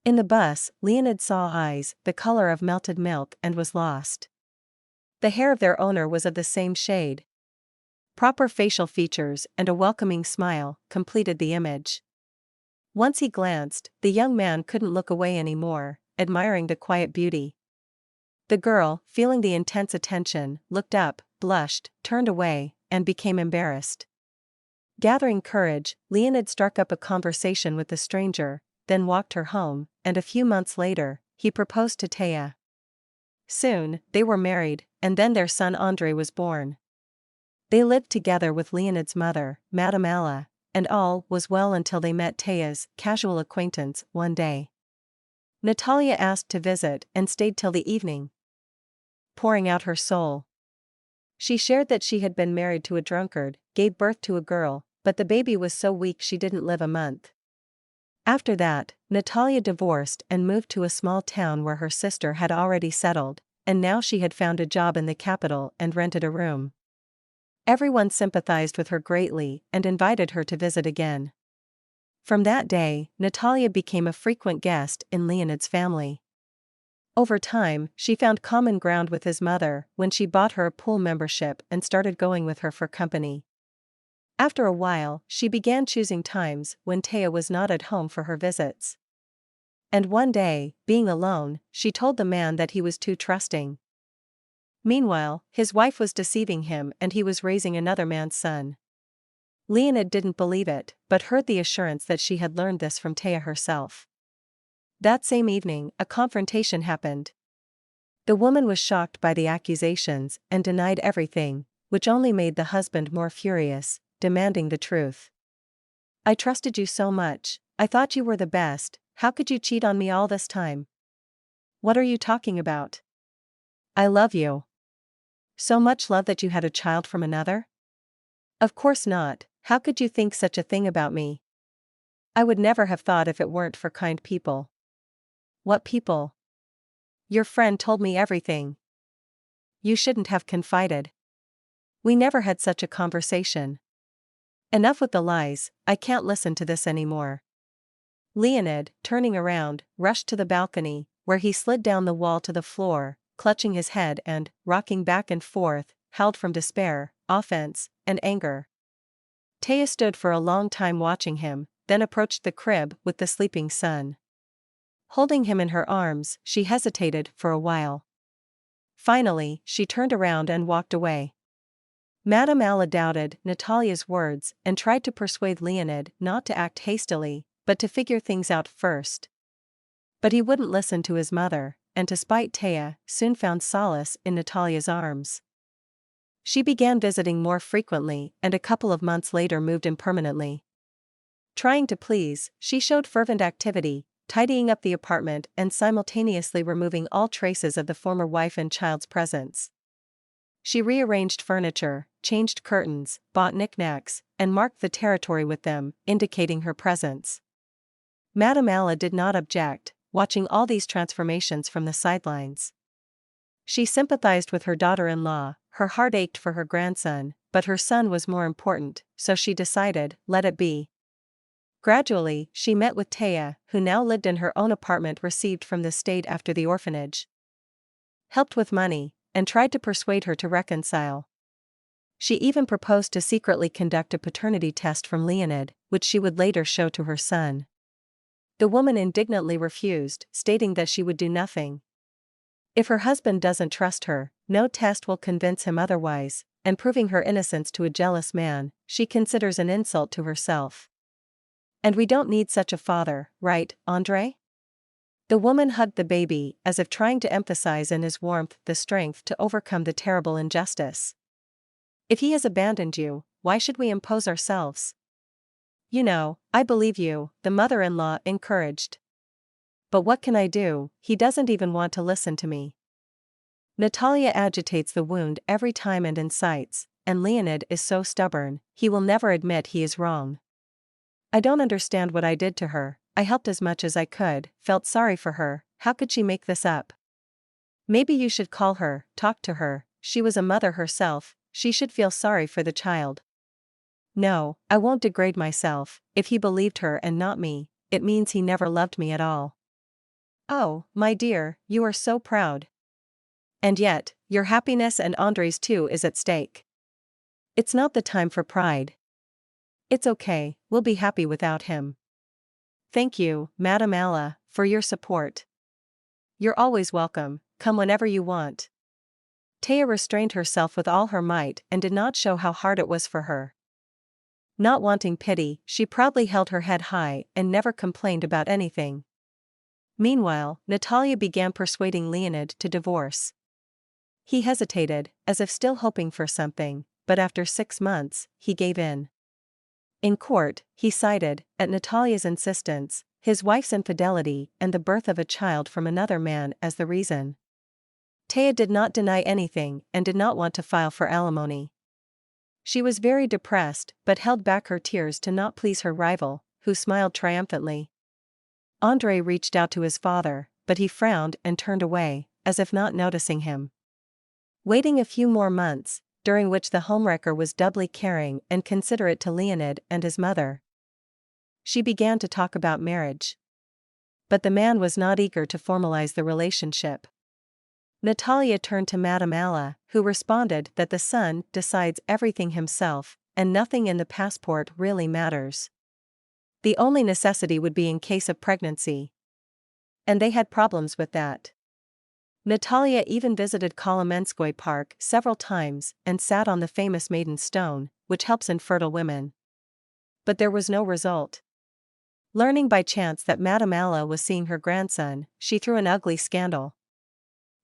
In the bus, Leonid saw eyes the color of melted milk and was lost. The hair of their owner was of the same shade. Proper facial features and a welcoming smile completed the image. Once he glanced, the young man couldn't look away anymore, admiring the quiet beauty. The girl, feeling the intense attention, looked up, blushed, turned away, and became embarrassed. Gathering courage, Leonid struck up a conversation with the stranger, then walked her home, and a few months later, he proposed to Taya. Soon, they were married, and then their son Andrei was born. They lived together with Leonid's mother, Madame Alla, and all was well until they met Taya's casual acquaintance one day. Natalia asked to visit and stayed till the evening, pouring out her soul. She shared that she had been married to a drunkard, gave birth to a girl, but the baby was so weak she didn't live a month. After that, Natalia divorced and moved to a small town where her sister had already settled, and now she had found a job in the capital and rented a room. Everyone sympathized with her greatly and invited her to visit again. From that day, Natalia became a frequent guest in Leonid's family. Over time, she found common ground with his mother when she bought her a pool membership and started going with her for company. After a while, she began choosing times when Taya was not at home for her visits. And one day, being alone, she told the man that he was too trusting. Meanwhile, his wife was deceiving him and he was raising another man's son. Leonid didn't believe it, but heard the assurance that she had learned this from Taya herself. That same evening, a confrontation happened. The woman was shocked by the accusations and denied everything, which only made the husband more furious, demanding the truth. "I trusted you so much, I thought you were the best, how could you cheat on me all this time? What are you talking about? I love you. So much love that you had a child from another? Of course not, how could you think such a thing about me? I would never have thought if it weren't for kind people." "What people?" "Your friend told me everything. You shouldn't have confided. We never had such a conversation. Enough with the lies, I can't listen to this anymore." Leonid, turning around, rushed to the balcony, where he slid down the wall to the floor, clutching his head and, rocking back and forth, howled from despair, offense, and anger. Taya stood for a long time watching him, then approached the crib with the sleeping son. Holding him in her arms, she hesitated for a while. Finally, she turned around and walked away. Madame Alla doubted Natalia's words and tried to persuade Leonid not to act hastily, but to figure things out first. But he wouldn't listen to his mother, and to spite Taya, soon found solace in Natalia's arms. She began visiting more frequently and a couple of months later moved in permanently. Trying to please, she showed fervent activity, tidying up the apartment and simultaneously removing all traces of the former wife and child's presence. She rearranged furniture, changed curtains, bought knickknacks, and marked the territory with them, indicating her presence. Madame Alla did not object, watching all these transformations from the sidelines. She sympathized with her daughter-in-law, her heart ached for her grandson, but her son was more important, so she decided, let it be. Gradually, she met with Taya, who now lived in her own apartment received from the state after the orphanage. Helped with money, and tried to persuade her to reconcile. She even proposed to secretly conduct a paternity test from Leonid, which she would later show to her son. The woman indignantly refused, stating that she would do nothing. If her husband doesn't trust her, no test will convince him otherwise, and proving her innocence to a jealous man, she considers an insult to herself. And we don't need such a father, right, Andrei? The woman hugged the baby, as if trying to emphasize in his warmth the strength to overcome the terrible injustice. If he has abandoned you, why should we impose ourselves? You know, I believe you, the mother-in-law encouraged. But what can I do, he doesn't even want to listen to me. Natalia agitates the wound every time and incites, and Leonid is so stubborn, he will never admit he is wrong. I don't understand what I did to her, I helped as much as I could, felt sorry for her, how could she make this up? Maybe you should call her, talk to her, she was a mother herself, she should feel sorry for the child. No, I won't degrade myself, if he believed her and not me, it means he never loved me at all. Oh, my dear, you are so proud. And yet, your happiness and Andre's too is at stake. It's not the time for pride. It's okay, we'll be happy without him. Thank you, Madame Alla, for your support. You're always welcome, come whenever you want. Taya restrained herself with all her might and did not show how hard it was for her. Not wanting pity, she proudly held her head high and never complained about anything. Meanwhile, Natalia began persuading Leonid to divorce. He hesitated, as if still hoping for something, but after 6 months, he gave in. In court, he cited, at Natalia's insistence, his wife's infidelity and the birth of a child from another man as the reason. Taya did not deny anything and did not want to file for alimony. She was very depressed but held back her tears to not please her rival, who smiled triumphantly. Andre reached out to his father, but he frowned and turned away, as if not noticing him. Waiting a few more months, during which the homewrecker was doubly caring and considerate to Leonid and his mother, she began to talk about marriage. But the man was not eager to formalize the relationship. Natalia turned to Madame Alla, who responded that the son decides everything himself, and nothing in the passport really matters. The only necessity would be in case of pregnancy. And they had problems with that. Natalia even visited Kolomenskoye Park several times and sat on the famous maiden stone, which helps infertile women. But there was no result. Learning by chance that Madame Alla was seeing her grandson, she threw an ugly scandal.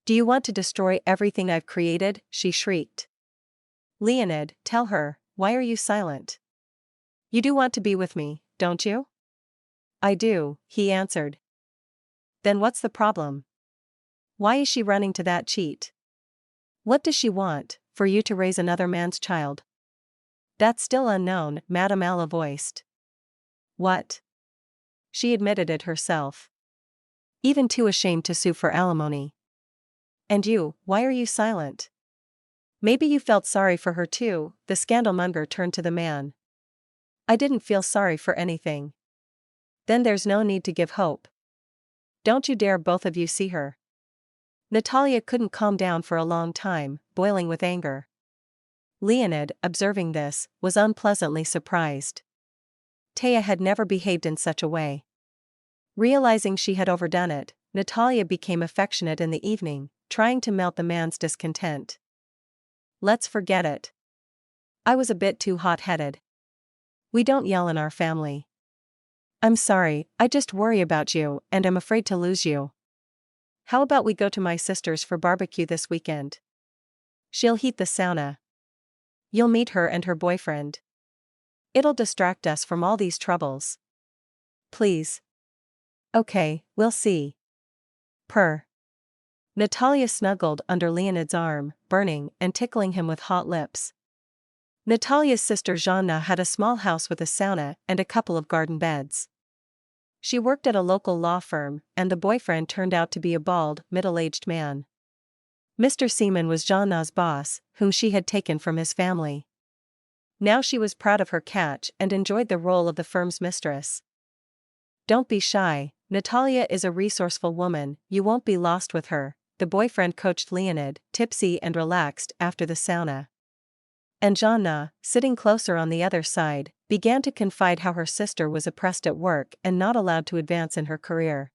"Do you want to destroy everything I've created?" she shrieked. "Leonid, tell her, why are you silent? You do want to be with me, don't you?" "I do," he answered. "Then what's the problem? Why is she running to that cheat? What does she want, for you to raise another man's child?" "That's still unknown," Madame Alla voiced. "What?" She admitted it herself. Even too ashamed to sue for alimony. "And you, why are you silent? Maybe you felt sorry for her too," the scandalmonger turned to the man. "I didn't feel sorry for anything." "Then there's no need to give hope. Don't you dare both of you see her." Natalia couldn't calm down for a long time, boiling with anger. Leonid, observing this, was unpleasantly surprised. Taya had never behaved in such a way. Realizing she had overdone it, Natalia became affectionate in the evening, trying to melt the man's discontent. "Let's forget it. I was a bit too hot-headed. We don't yell in our family. I'm sorry, I just worry about you and I'm afraid to lose you. How about we go to my sister's for barbecue this weekend? She'll heat the sauna. You'll meet her and her boyfriend. It'll distract us from all these troubles. Please." "Okay, we'll see." Purr. Natalia snuggled under Leonid's arm, burning and tickling him with hot lips. Natalia's sister Zhanna had a small house with a sauna and a couple of garden beds. She worked at a local law firm, and the boyfriend turned out to be a bald, middle-aged man. Mr. Seaman was Zhanna's boss, whom she had taken from his family. Now she was proud of her catch and enjoyed the role of the firm's mistress. "Don't be shy, Natalia is a resourceful woman, you won't be lost with her," the boyfriend coached Leonid, tipsy and relaxed after the sauna. And Zhanna, sitting closer on the other side, began to confide how her sister was oppressed at work and not allowed to advance in her career.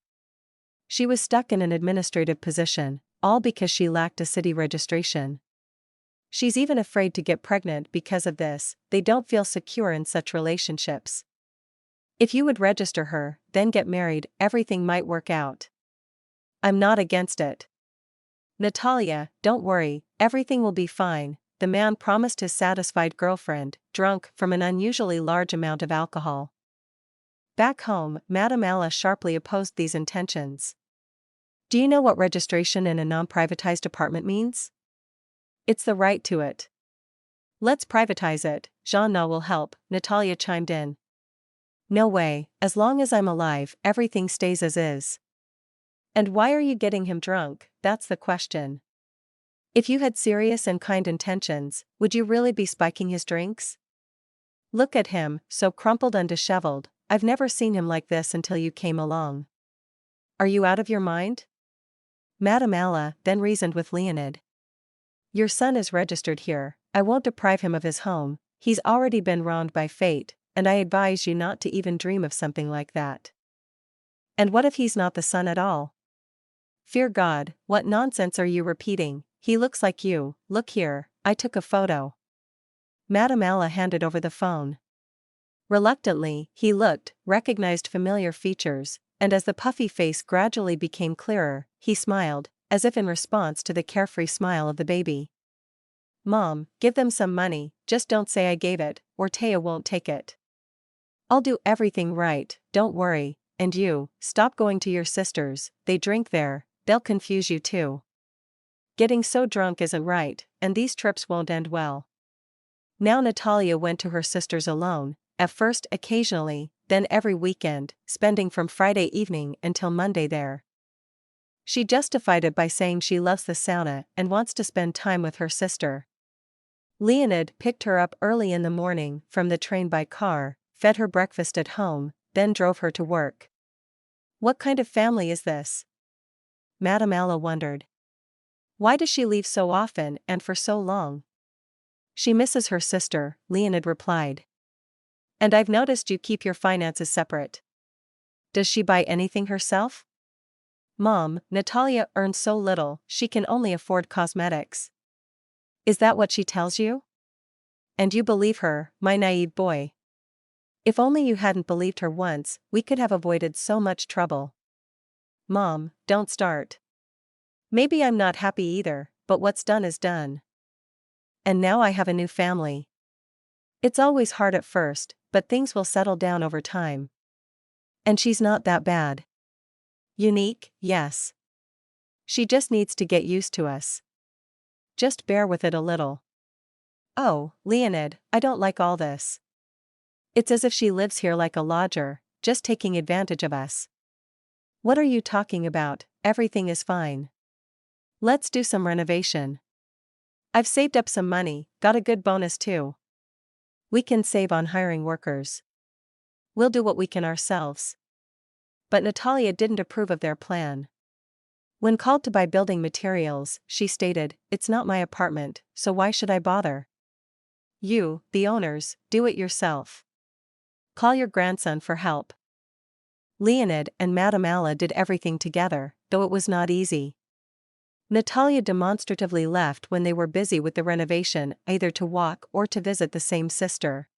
She was stuck in an administrative position, all because she lacked a city registration. She's even afraid to get pregnant because of this. They don't feel secure in such relationships. If you would register her, then get married, everything might work out. I'm not against it. Natalia, don't worry, everything will be fine, the man promised his satisfied girlfriend, drunk from an unusually large amount of alcohol. Back home, Madame Alla sharply opposed these intentions. "Do you know what registration in a non-privatized apartment means? It's the right to it." "Let's privatize it, Zhanna will help," Natalia chimed in. "No way, as long as I'm alive, everything stays as is." "And why are you getting him drunk, that's the question. If you had serious and kind intentions, would you really be spiking his drinks? Look at him, so crumpled and disheveled, I've never seen him like this until you came along." Are you out of your mind? Madame Alla then reasoned with Leonid. Your son is registered here, I won't deprive him of his home, he's already been wronged by fate, and I advise you not to even dream of something like that. And what if he's not the son at all? Fear God, what nonsense are you repeating? He looks like you, look here, I took a photo. Madame Alla handed over the phone. Reluctantly, he looked, recognized familiar features, and as the puffy face gradually became clearer, he smiled, as if in response to the carefree smile of the baby. Mom, give them some money, just don't say I gave it, or Taya won't take it. I'll do everything right, don't worry, and you, stop going to your sisters, they drink there, they'll confuse you too. Getting so drunk isn't right, and these trips won't end well. Now Natalia went to her sisters alone, at first occasionally, then every weekend, spending from Friday evening until Monday there. She justified it by saying she loves the sauna and wants to spend time with her sister. Leonid picked her up early in the morning from the train by car, fed her breakfast at home, then drove her to work. What kind of family is this? Madame Alla wondered. Why does she leave so often and for so long? She misses her sister, Leonid replied. And I've noticed you keep your finances separate. Does she buy anything herself? Mom, Natalia earns so little, she can only afford cosmetics. Is that what she tells you? And you believe her, my naive boy. If only you hadn't believed her once, we could have avoided so much trouble. Mom, don't start. Maybe I'm not happy either, but what's done is done. And now I have a new family. It's always hard at first, but things will settle down over time. And she's not that bad. Unique, yes. She just needs to get used to us. Just bear with it a little. Oh, Leonid, I don't like all this. It's as if she lives here like a lodger, just taking advantage of us. What are you talking about? Everything is fine. Let's do some renovation. I've saved up some money, got a good bonus too. We can save on hiring workers. We'll do what we can ourselves. But Natalia didn't approve of their plan. When called to buy building materials, she stated, "It's not my apartment, so why should I bother? You, the owners, do it yourself. Call your grandson for help." Leonid and Madame Alla did everything together, though it was not easy. Natalia demonstratively left when they were busy with the renovation, either to walk or to visit the same sister.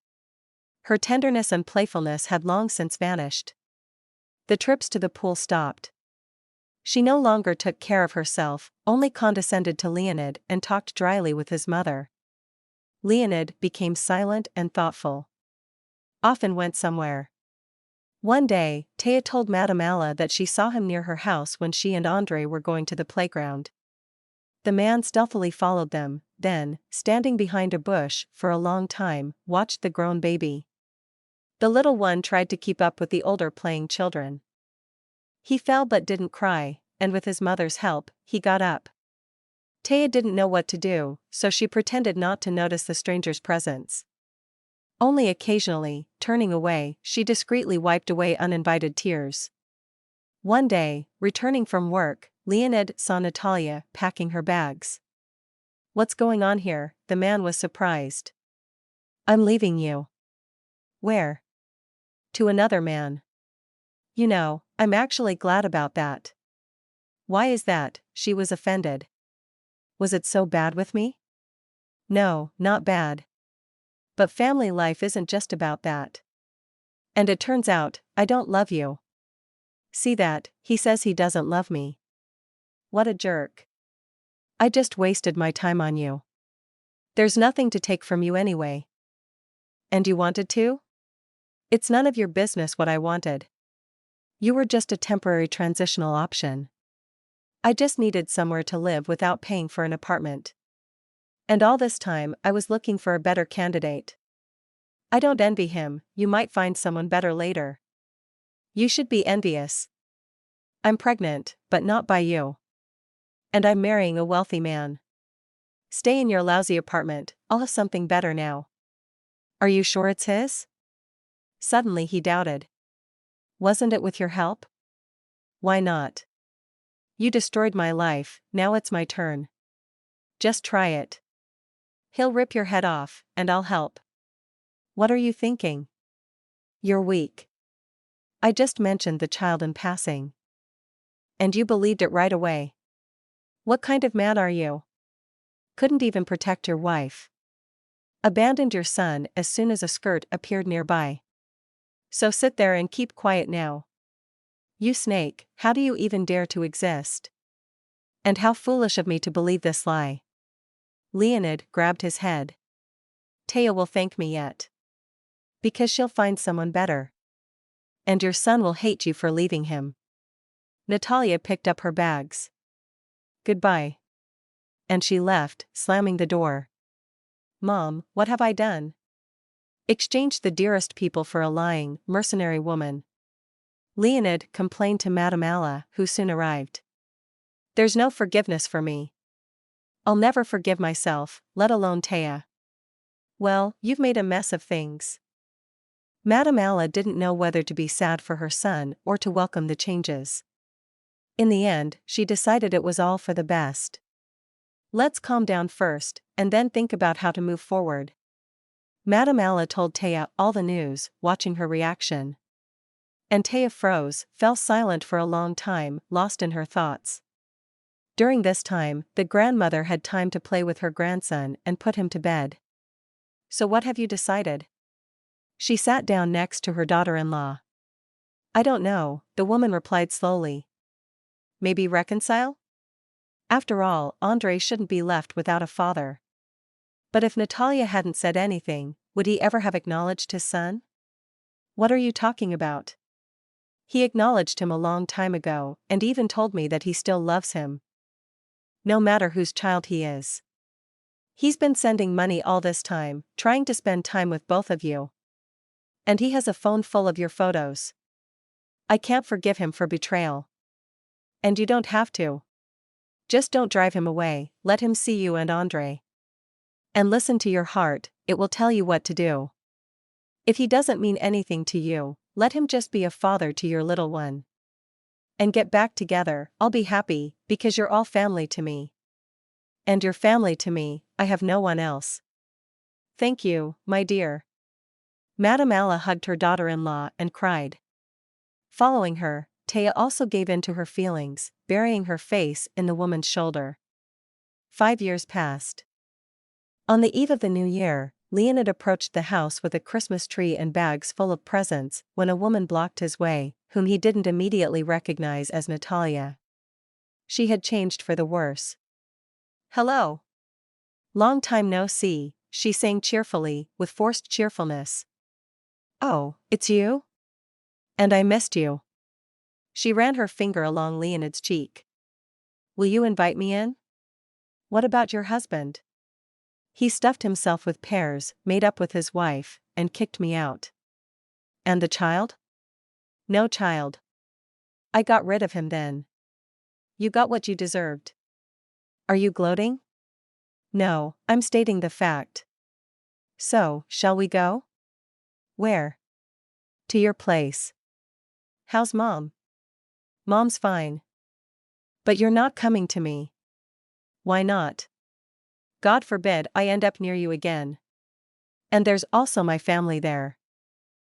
Her tenderness and playfulness had long since vanished. The trips to the pool stopped. She no longer took care of herself, only condescended to Leonid and talked dryly with his mother. Leonid became silent and thoughtful. Often went somewhere. One day, Taya told Madame Alla that she saw him near her house when she and Andrei were going to the playground. The man stealthily followed them, then, standing behind a bush for a long time, watched the grown baby. The little one tried to keep up with the older playing children. He fell but didn't cry, and with his mother's help, he got up. Taya didn't know what to do, so she pretended not to notice the stranger's presence. Only occasionally, turning away, she discreetly wiped away uninvited tears. One day, returning from work, Leonid saw Natalia packing her bags. "What's going on here?" The man was surprised. "I'm leaving you." "Where?" "To another man." "You know, I'm actually glad about that." "Why is that?" She was offended. "Was it so bad with me?" "No, not bad. But family life isn't just about that. And it turns out, I don't love you." "See that, he says he doesn't love me. What a jerk. I just wasted my time on you. There's nothing to take from you anyway." "And you wanted to?" "It's none of your business what I wanted. You were just a temporary transitional option. I just needed somewhere to live without paying for an apartment. And all this time I was looking for a better candidate. I don't envy him, you might find someone better later. You should be envious. I'm pregnant, but not by you. And I'm marrying a wealthy man. Stay in your lousy apartment, I'll have something better now." "Are you sure it's his?" Suddenly he doubted. "Wasn't it with your help?" Why not? You destroyed my life, now it's my turn. Just try it. He'll rip your head off, and I'll help. What are you thinking? You're weak. I just mentioned the child in passing. And you believed it right away. What kind of man are you? Couldn't even protect your wife. Abandoned your son as soon as a skirt appeared nearby. So sit there and keep quiet now. You snake, how do you even dare to exist? And how foolish of me to believe this lie. Leonid grabbed his head. Taya will thank me yet. Because she'll find someone better. And your son will hate you for leaving him. Natalia picked up her bags. Goodbye. And she left, slamming the door. Mom, what have I done? Exchanged the dearest people for a lying, mercenary woman. Leonid complained to Madame Alla, who soon arrived. There's no forgiveness for me. I'll never forgive myself, let alone Taya. Well, you've made a mess of things. Madame Alla didn't know whether to be sad for her son or to welcome the changes. In the end, she decided it was all for the best. Let's calm down first, and then think about how to move forward. Madame Alla told Taya all the news, watching her reaction. And Taya froze, fell silent for a long time, lost in her thoughts. During this time, the grandmother had time to play with her grandson and put him to bed. So what have you decided? She sat down next to her daughter-in-law. I don't know, the woman replied slowly. Maybe reconcile? After all, Andrei shouldn't be left without a father. But if Natalia hadn't said anything, would he ever have acknowledged his son? What are you talking about? He acknowledged him a long time ago, and even told me that he still loves him. No matter whose child he is. He's been sending money all this time, trying to spend time with both of you. And he has a phone full of your photos. I can't forgive him for betrayal. And you don't have to. Just don't drive him away, let him see you and Andrei. And listen to your heart, it will tell you what to do. If he doesn't mean anything to you, let him just be a father to your little one. And get back together, I'll be happy, because you're all family to me. And you're family to me, I have no one else. Thank you, my dear. Madame Alla hugged her daughter-in-law and cried. Following her, Taya also gave in to her feelings, burying her face in the woman's shoulder. 5 years passed. On the eve of the new year, Leonid approached the house with a Christmas tree and bags full of presents when a woman blocked his way, whom he didn't immediately recognize as Natalia. She had changed for the worse. Hello. Long time no see, she sang cheerfully, with forced cheerfulness. Oh, it's you? And I missed you. She ran her finger along Leonid's cheek. Will you invite me in? What about your husband? He stuffed himself with pears, made up with his wife, and kicked me out. And the child? No child. I got rid of him then. You got what you deserved. Are you gloating? No, I'm stating the fact. So, shall we go? Where? To your place. How's Mom? Mom's fine. But you're not coming to me. Why not? God forbid I end up near you again. And there's also my family there.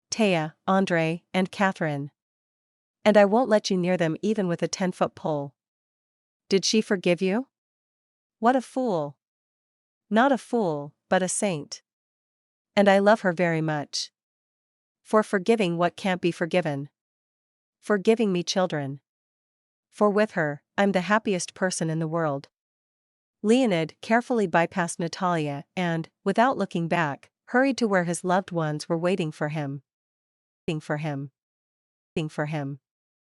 Taya, Andrei, and Catherine. And I won't let you near them even with a 10-foot pole. Did she forgive you? What a fool. Not a fool, but a saint. And I love her very much. For forgiving what can't be forgiven. For giving me children. For with her, I'm the happiest person in the world. Leonid carefully bypassed Natalia and, without looking back, hurried to where his loved ones were waiting for him. Waiting for him. Waiting for him.